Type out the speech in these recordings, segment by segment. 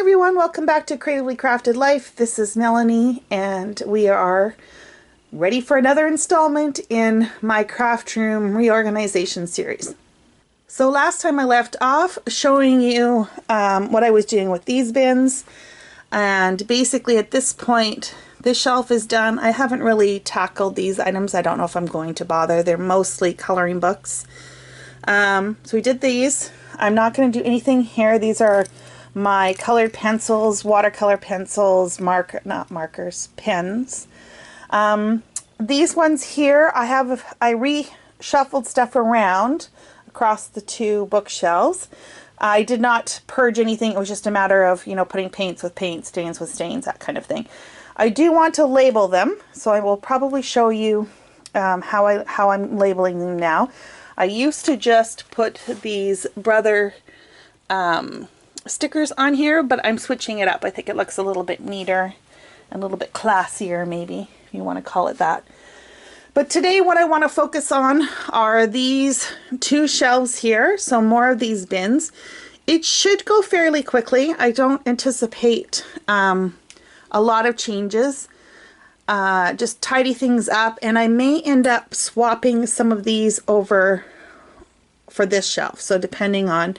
everyone, welcome back to Creatively Crafted Life. This is Melanie and we are ready for another installment in my craft room reorganization series. So last time I left off showing you what I was doing with these bins, and basically at this point this shelf is done. I haven't really tackled these items. I don't know if I'm going to bother. They're mostly coloring books. So we did these. I'm not going to do anything here. These are my colored pencils, watercolor pencils, not markers, pens. These ones here, I reshuffled stuff around across the two bookshelves. I did not purge anything. It was just a matter of, putting paints with paint, stains with stains, that kind of thing. I do want to label them, so I will probably show you how I'm labeling them now. I used to just put these brother stickers on here, but I'm switching it up. I think it looks a little bit neater and a little bit classier, maybe, if you want to call it that. But today what I want to focus on are these two shelves here, so more of these bins. It should go fairly quickly. I don't anticipate a lot of changes. Just tidy things up, and I may end up swapping some of these over for this shelf. So depending on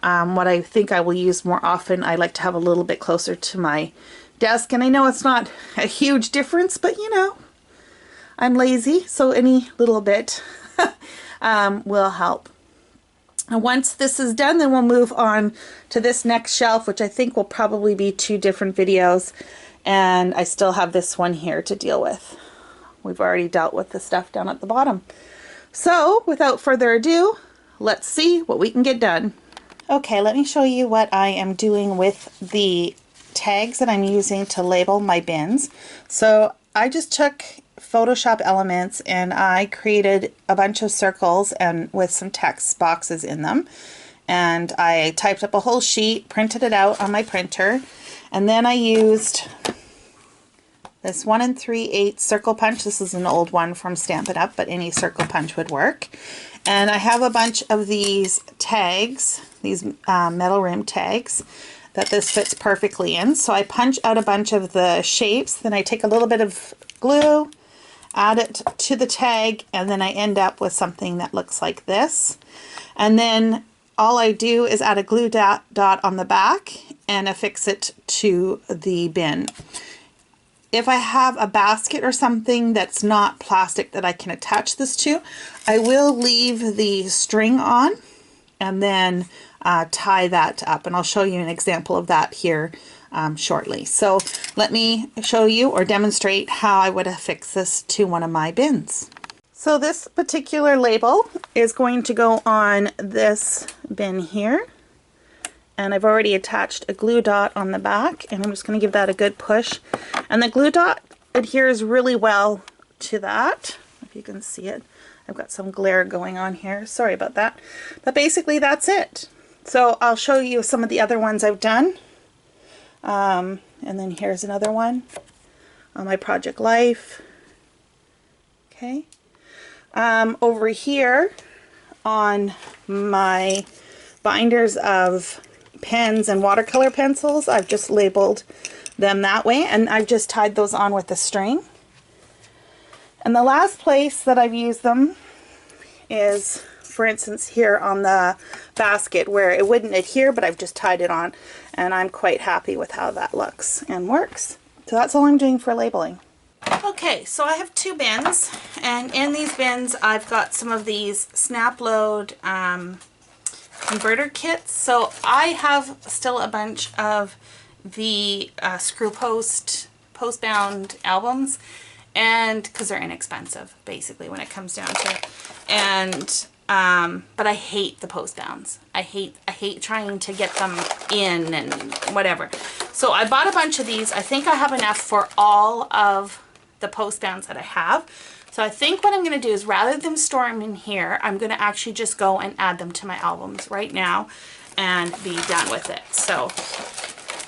what I think I will use more often, I like to have a little bit closer to my desk. And I know it's not a huge difference, but I'm lazy, so any little bit will help. And once this is done, then we'll move on to this next shelf, which I think will probably be 2 different videos. And I still have this one here to deal with. We've already dealt with the stuff down at the bottom. So without further ado, let's see what we can get done. Okay, let me show you what I am doing with the tags that I'm using to label my bins. So I just took Photoshop elements and I created a bunch of circles and with some text boxes in them. And I typed up a whole sheet, printed it out on my printer, and then I used this 1 3/8 circle punch. This is an old one from Stampin' Up, but any circle punch would work. And I have a bunch of these tags, these metal rim tags, that this fits perfectly in. So I punch out a bunch of the shapes, then I take a little bit of glue, add it to the tag, and then I end up with something that looks like this. And then all I do is add a glue dot on the back and affix it to the bin. If I have a basket or something that's not plastic that I can attach this to, I will leave the string on and then tie that up. And I'll show you an example of that here shortly. So let me show you or demonstrate how I would affix this to one of my bins. So this particular label is going to go on this bin here. And I've already attached a glue dot on the back, and I'm just going to give that a good push. And the glue dot adheres really well to that, if you can see it. I've got some glare going on here, sorry about that. But basically that's it. So I'll show you some of the other ones I've done. And then here's another one on my Project Life. Okay. Over here on my binders of pens and watercolor pencils, I've just labeled them that way, and I've just tied those on with a string. And the last place that I've used them is, for instance, here on the basket where it wouldn't adhere, but I've just tied it on, and I'm quite happy with how that looks and works. So that's all I'm doing for labeling. Okay, so I have 2 bins, and in these bins I've got some of these snap load converter kits. So I have still a bunch of the screw post bound albums, and because they're inexpensive basically when it comes down to it. And but I hate the post bounds. I hate trying to get them in and whatever. So I bought a bunch of these. I think I have enough for all of the post bounds that I have. So I think what I'm going to do is, rather than store them in here, I'm going to actually just go and add them to my albums right now and be done with it. So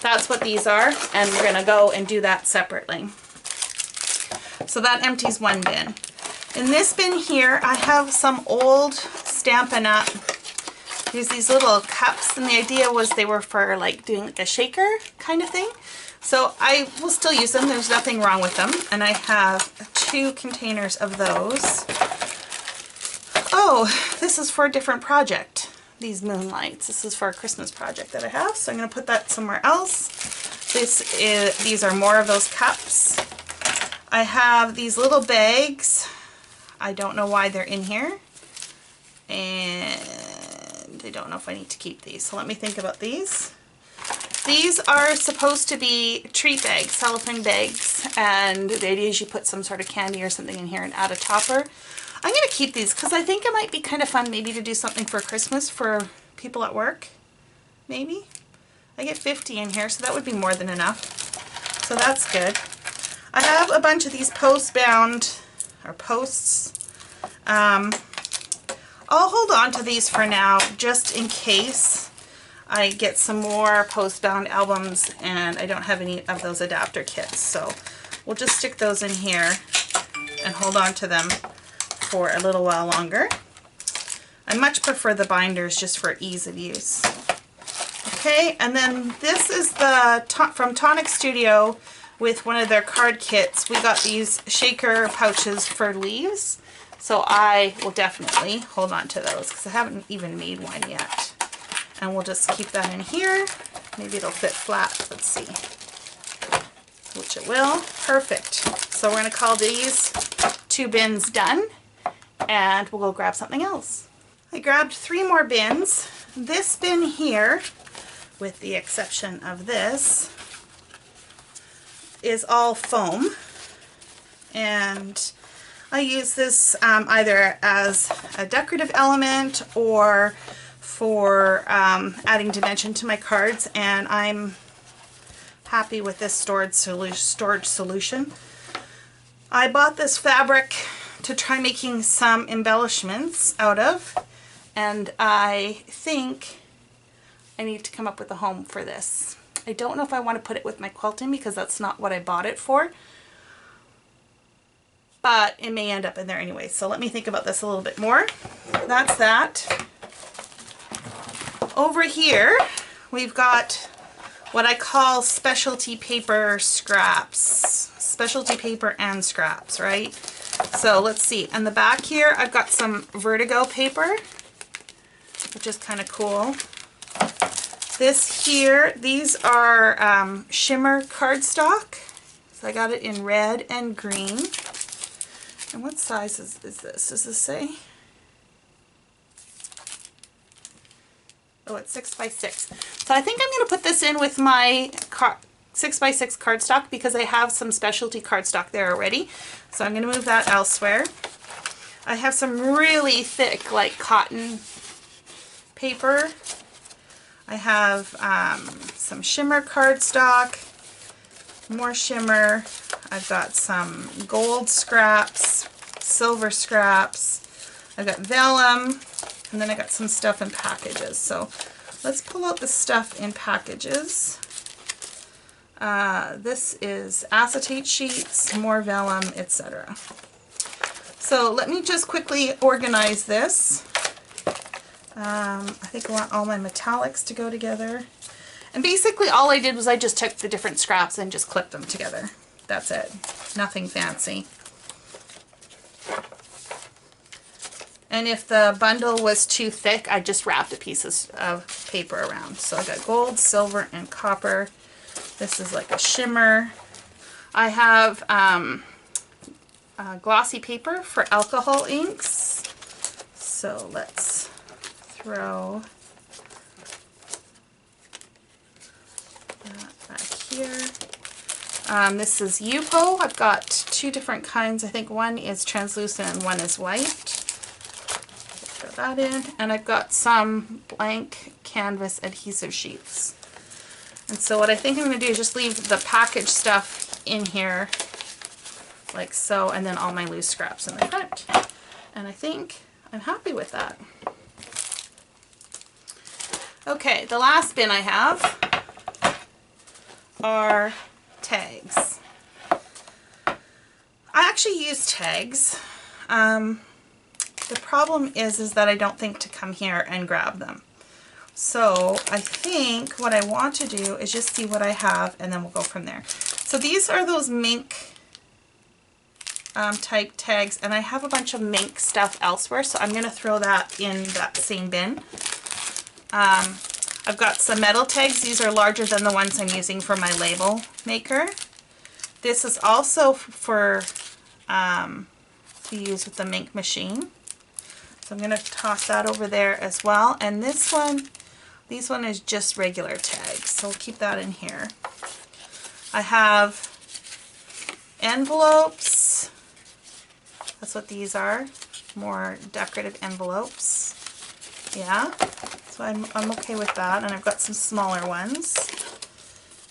that's what these are, and we're going to go and do that separately. So that empties one bin. In this bin here, I have some old Stampin' Up Use these little cups, and the idea was they were for like doing like a shaker kind of thing. So I will still use them. There's nothing wrong with them. And I have 2 containers of those. Oh, this is for a different project. These moonlights. This is for a Christmas project that I have. So I'm going to put that somewhere else. These are more of those cups. I have these little bags. I don't know why they're in here. And I don't know if I need to keep these. So let me think about these. These are supposed to be treat bags, cellophane bags, and the idea is you put some sort of candy or something in here and add a topper. I'm going to keep these because I think it might be kind of fun maybe to do something for Christmas for people at work. Maybe. I get 50 in here, so that would be more than enough. So that's good. I have a bunch of these post-bound, or posts. I'll hold on to these for now, just in case I get some more post-bound albums and I don't have any of those adapter kits. So we'll just stick those in here and hold on to them for a little while longer. I much prefer the binders just for ease of use. Okay, and then this is the from Tonic Studio with one of their card kits. We got these shaker pouches for leaves. So I will definitely hold on to those because I haven't even made one yet. And we'll just keep that in here. Maybe it'll fit flat. Let's see. Which it will. Perfect. So we're going to call these 2 bins done. And we'll go grab something else. I grabbed 3 more bins. This bin here, with the exception of this, is all foam. And I use this either as a decorative element or for adding dimension to my cards, and I'm happy with this storage solution. I bought this fabric to try making some embellishments out of, and I think I need to come up with a home for this. I don't know if I want to put it with my quilting because that's not what I bought it for. But it may end up in there anyway, so let me think about this a little bit more. That's that. Over here, we've got what I call specialty paper scraps. Specialty paper and scraps, right? So let's see. On the back here, I've got some Vertigo paper, which is kind of cool. This here, these are shimmer cardstock. So I got it in red and green. And what size is this? Does this say? Oh, it's 6 by 6. So I think I'm going to put this in with my 6 by 6 cardstock because I have some specialty cardstock there already. So I'm going to move that elsewhere. I have some really thick, like cotton paper. I have some shimmer cardstock, more shimmer. I've got some gold scraps, silver scraps. I've got vellum, and then I got some stuff in packages. So let's pull out the stuff in packages. This is acetate sheets, more vellum, etc. So let me just quickly organize this. I think I want all my metallics to go together. And basically all I did was I just took the different scraps and just clipped them together. That's it. Nothing fancy. And if the bundle was too thick, I just wrapped a piece of paper around. So I got gold, silver, and copper. This is like a shimmer. I have glossy paper for alcohol inks. So let's throw that back here. This is Yupo. I've got 2 different kinds. I think one is translucent and one is white. Throw that in. And I've got some blank canvas adhesive sheets. And so what I think I'm going to do is just leave the package stuff in here like so, and then all my loose scraps in the front. And I think I'm happy with that. Okay, the last bin I have are tags. I actually use tags. The problem is that I don't think to come here and grab them. So I think what I want to do is just see what I have, and then we'll go from there. So these are those mink type tags, and I have a bunch of mink stuff elsewhere, so I'm going to throw that in that same bin. I've got some metal tags. These are larger than the ones I'm using for my label maker. This is also for to use with the mink machine. So I'm going to toss that over there as well. And this one is just regular tags, so we'll keep that in here. I have envelopes. That's what these are, more decorative envelopes. Yeah, so I'm okay with that, and I've got some smaller ones.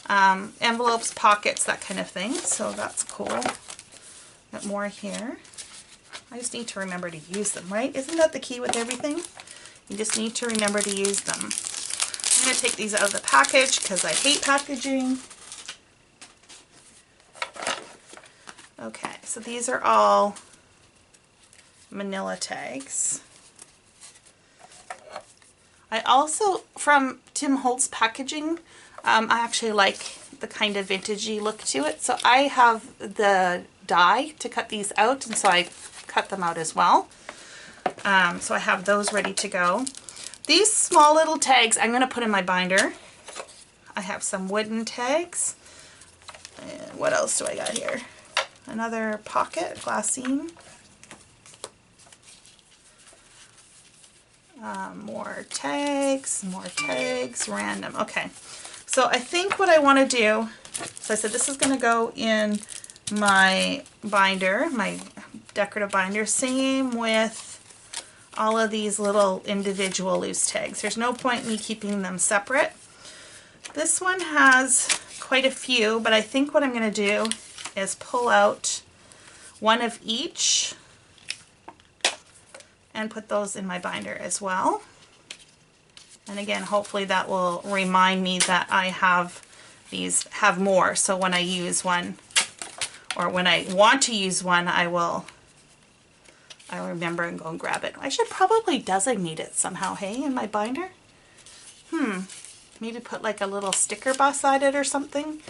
Envelopes, pockets, that kind of thing, so that's cool. Got more here. I just need to remember to use them, right? Isn't that the key with everything? You just need to remember to use them. I'm going to take these out of the package because I hate packaging. Okay, so these are all manila tags. I also, from Tim Holtz packaging, I actually like the kind of vintagey look to it. So I have the die to cut these out, and so I cut them out as well. So I have those ready to go. These small little tags I'm going to put in my binder. I have some wooden tags. And what else do I got here? Another pocket, glassine. More tags, random. Okay, so I think what I want to do, so I said this is going to go in my binder, my decorative binder, same with all of these little individual loose tags. There's no point in me keeping them separate. This one has quite a few, but I think what I'm going to do is pull out one of each and put those in my binder as well. And again, hopefully that will remind me that I have more, so when I use one, or when I want to use one, I'll remember and go and grab it. I should probably designate it somehow, hey, in my binder. Maybe put like a little sticker beside it or something.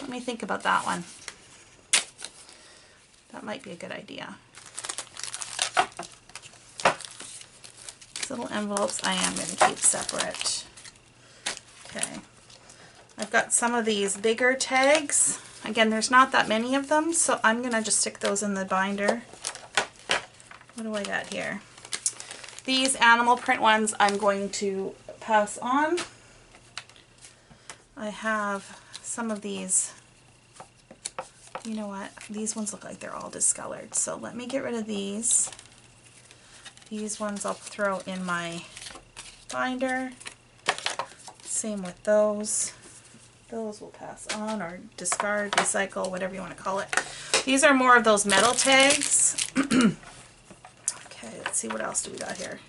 Let me think about that one. That might be a good idea. These little envelopes I am going to keep separate. Okay. I've got some of these bigger tags. Again, there's not that many of them, so I'm going to just stick those in the binder. What do I got here? These animal print ones I'm going to pass on. I have some of these. You know what? These ones look like they're all discolored, so let me get rid of these. These ones I'll throw in my binder. Same with those. Those will pass on or discard, recycle, whatever you want to call it. These are more of those metal tags. Okay, let's see, what else do we got here?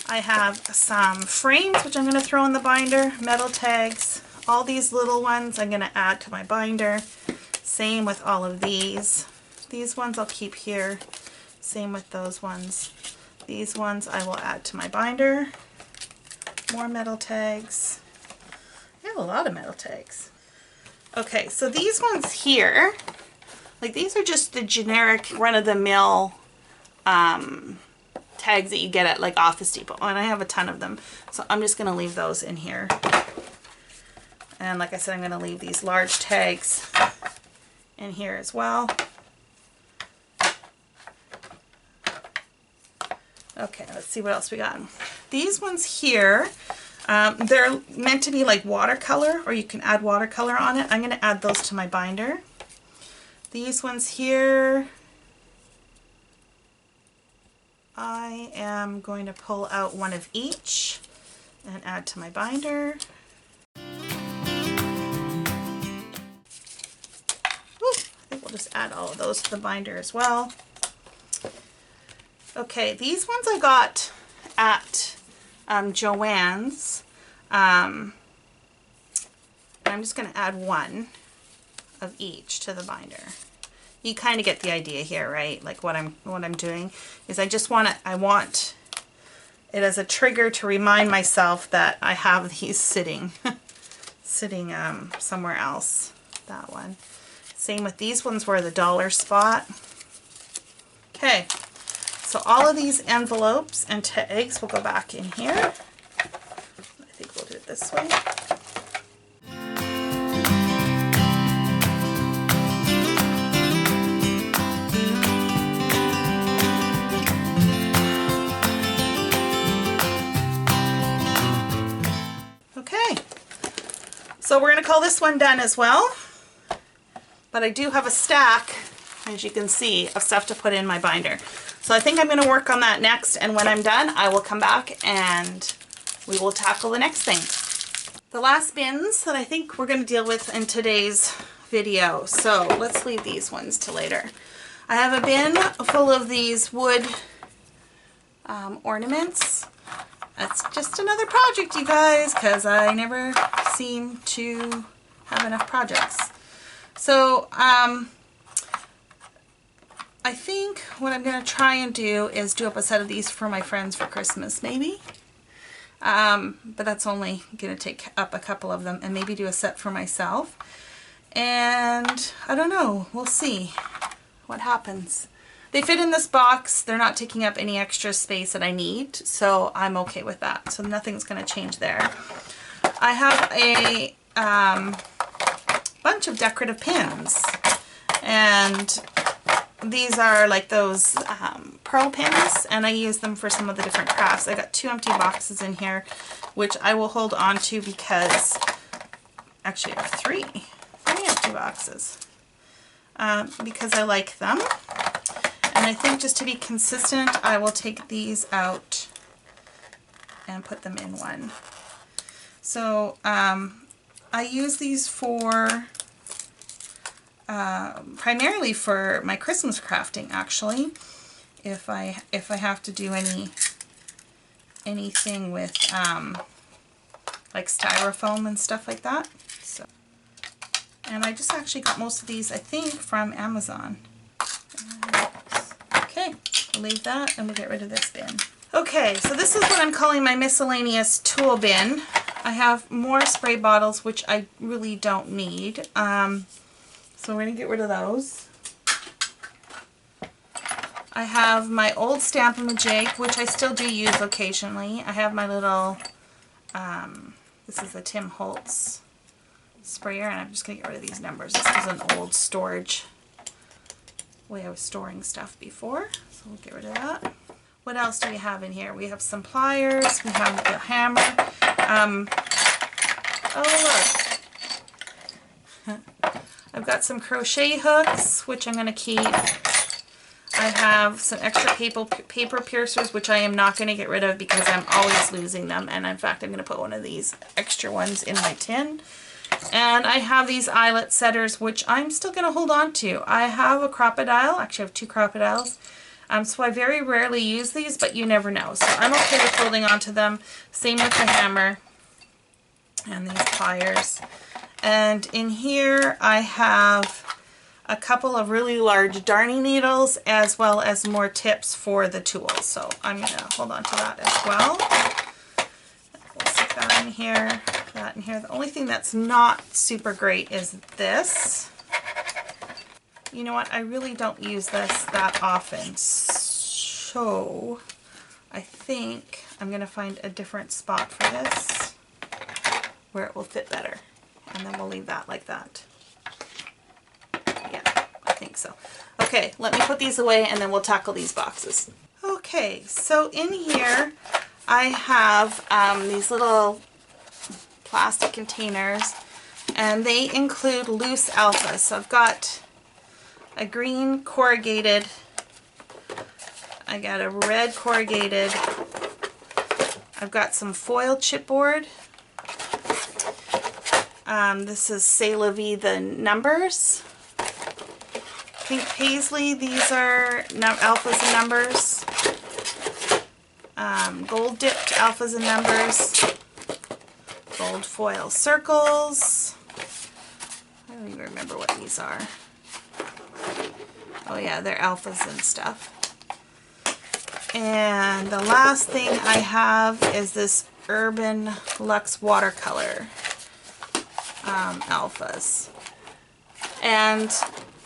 I have some frames, which I'm going to throw in the binder, metal tags. All these little ones I'm going to add to my binder. Same with all of these. These ones I'll keep here. Same with those ones. These ones I will add to my binder. More metal tags. I have a lot of metal tags. Okay, so these ones here, like these are just the generic run-of-the-mill tags that you get at like Office Depot, and I have a ton of them, so I'm just going to leave those in here. And like I said, I'm going to leave these large tags in here as well. Okay, let's see what else we got. These ones here, they're meant to be like watercolor, or you can add watercolor on it. I'm going to add those to my binder. These ones here, I am going to pull out one of each and add to my binder. I think we'll just add all of those to the binder as well. Okay, these ones I got at Joann's. I'm just going to add one of each to the binder. You kind of get the idea here, right? Like what I'm doing is I want it as a trigger to remind myself that I have these sitting somewhere else. That one. Same with these ones were the dollar spot. Okay, so all of these envelopes and tags will go back in here. I think we'll do it this way. Okay, so we're going to call this one done as well, but I do have a stack, as you can see, of stuff to put in my binder. So I think I'm going to work on that next, and when I'm done I will come back and we will tackle the next thing. The last bins that I think we're going to deal with in today's video, so let's leave these ones to later. I have a bin full of these wood ornaments. That's just another project, you guys, because I never seem to have enough projects. So I think what I'm going to try and do is do up a set of these for my friends for Christmas, maybe. But that's only going to take up a couple of them, and maybe do a set for myself. And I don't know, we'll see what happens. They fit in this box. They're not taking up any extra space that I need, so I'm okay with that. So nothing's going to change there. I have a bunch of decorative pins, and these are like those pearl pins, and I use them for some of the different crafts. I got 2 empty boxes in here, which I will hold on to because, actually I have 3 empty boxes, because I like them. And I think just to be consistent, I will take these out and put them in one. So I use these for primarily for my Christmas crafting, actually. If I have to do anything with like styrofoam and stuff like that. So, and I just actually got most of these, I think, from Amazon. Okay, we'll leave that and we'll get rid of this bin. Okay, so this is what I'm calling my miscellaneous tool bin. I have more spray bottles, which I really don't need. So we're going to get rid of those. I have my old Stamp-A-Majig, which I still do use occasionally. I have my little, this is the Tim Holtz sprayer, and I'm just going to get rid of these numbers. This is an old storage way I was storing stuff before, so we'll get rid of that. What else do we have in here? We have some pliers, we have the hammer. Oh look, I've got some crochet hooks, which I'm going to keep. I have some extra paper piercers, which I am not going to get rid of because I'm always losing them, and in fact I'm going to put one of these extra ones in my tin. And I have these eyelet setters, which I'm still going to hold on to. I have a crocodile, actually I have 2 crocodiles, so I very rarely use these, but you never know. So I'm okay with holding on to them. Same with the hammer and these pliers. And in here I have a couple of really large darning needles, as well as more tips for the tools. So I'm going to hold on to that as well. We'll stick that in here, that in here. The only thing that's not super great is this. You know what, I really don't use this that often, so I think I'm going to find a different spot for this where it will fit better, and then we'll leave that like that. Yeah, I think so. Okay, let me put these away and then we'll tackle these boxes. Okay, so in here I have these little plastic containers, and they include loose alphas. So I've got a green corrugated, I got a red corrugated, I've got some foil chipboard. This is C'est La Vie, the numbers. Pink paisley, these are alphas and numbers. Gold dipped alphas and numbers. Gold foil circles. I don't even remember what these are. Oh yeah, they're alphas and stuff. And the last thing I have is this Urban Luxe watercolor alphas. And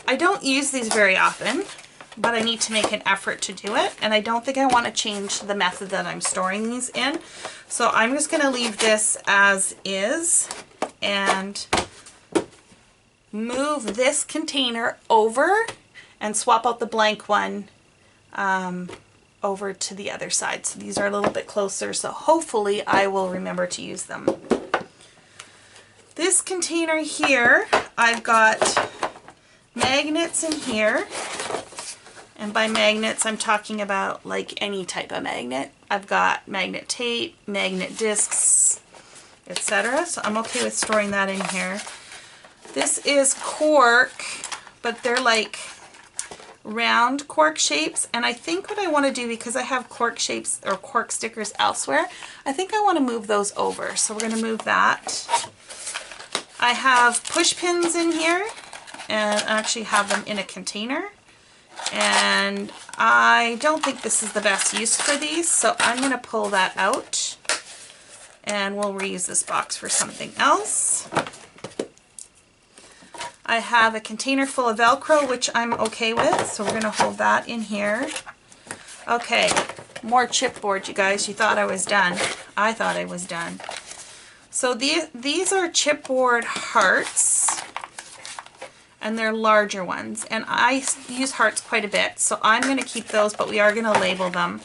I don't use these very often, but I need to make an effort to do it. And I don't think I want to change the method that I'm storing these in. So I'm just going to leave this as is and move this container over and swap out the blank one over to the other side. So these are a little bit closer, so hopefully I will remember to use them. This container here, I've got magnets in here. And by magnets, I'm talking about like any type of magnet. I've got magnet tape, magnet discs, etc. So I'm okay with storing that in here. This is cork, but they're like round cork shapes. And I think what I want to do, because I have cork shapes or cork stickers elsewhere, I think I want to move those over. So we're going to move that. I have push pins in here, and I actually have them in a container. And I don't think this is the best use for these, so I'm going to pull that out and we'll reuse this box for something else. I have a container full of Velcro, which I'm okay with, so we're going to hold that in here. Okay, more chipboard, you guys. You thought I was done. I thought I was done. So these are chipboard hearts. And they're larger ones, and I use hearts quite a bit, so I'm going to keep those, but we are going to label them.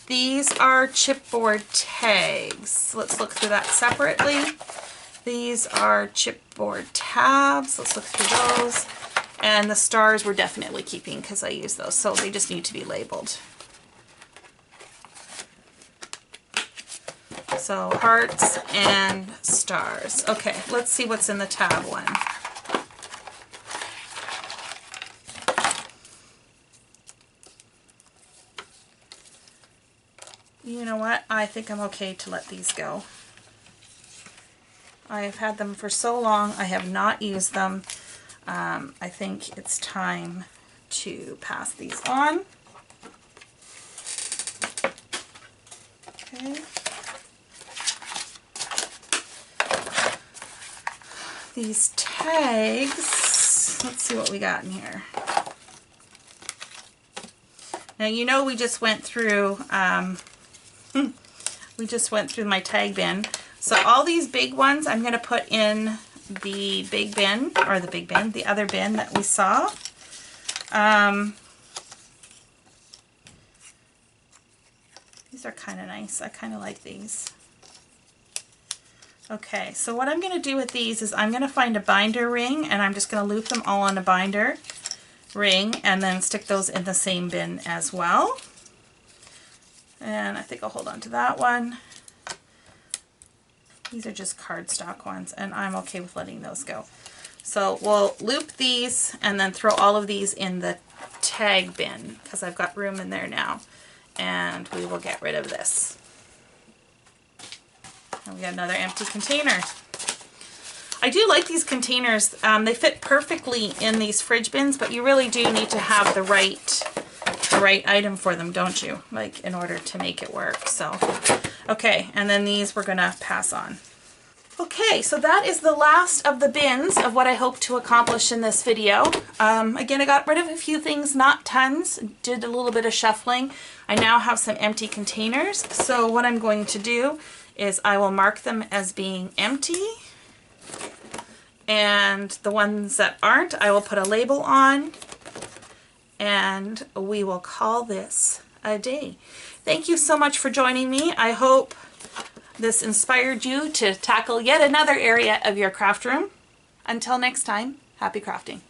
These are chipboard tags. Let's look through that separately. These are chipboard tabs. Let's look through those. And the stars we're definitely keeping because I use those, so they just need to be labeled. So hearts and stars. Okay, let's see what's in the tab one. You know what? I think I'm okay to let these go. I have had them for so long. I have not used them. I think it's time to pass these on. Okay. These tags, let's see what we got in here. Now you know we just went through my tag bin. So all these big ones I'm going to put in the big bin, or the other bin that we saw. These are kind of nice. I kind of like these. Okay, so what I'm going to do with these is I'm going to find a binder ring, and I'm just going to loop them all on a binder ring and then stick those in the same bin as well. And I think I'll hold on to that one. These are just cardstock ones, and I'm okay with letting those go. So we'll loop these and then throw all of these in the tag bin because I've got room in there now. And we will get rid of this. And we got another empty container. I do like these containers. They fit perfectly in these fridge bins, but you really do need to have the right item for them, don't you? Like, in order to make it work. So, okay, and then these we're gonna pass on. Okay, so that is the last of the bins of what I hope to accomplish in this video. Again, I got rid of a few things, not tons, did a little bit of shuffling. I now have some empty containers, so what I'm going to do is I will mark them as being empty, and the ones that aren't, I will put a label on, and we will call this a day. Thank you so much for joining me. I hope this inspired you to tackle yet another area of your craft room. Until next time, happy crafting.